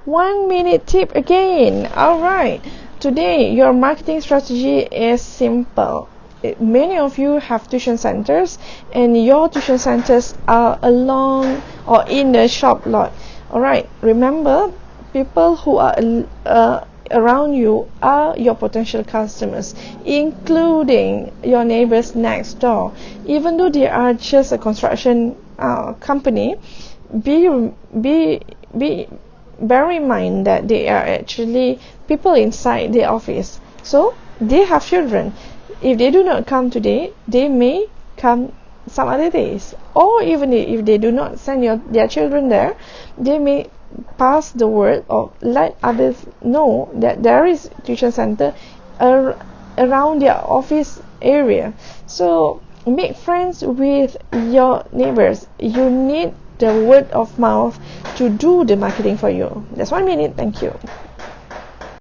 1 minute tip again. Alright, today your marketing strategy is simple. Many of you have tuition centers, and your tuition centers are along or in the shop lot. Alright, remember, people who are around you are your potential customers, including your neighbors next door. Even though they are just a construction company, bear in mind that they are actually people inside the office. So they have children. If they do not come today, they may come some other days. Or even if they do not send their children there, they may pass the word or let others know that there is tuition center around their office area. So make friends with your neighbors. You need the word of mouth to do the marketing for you. That's 1 minute. Thank you.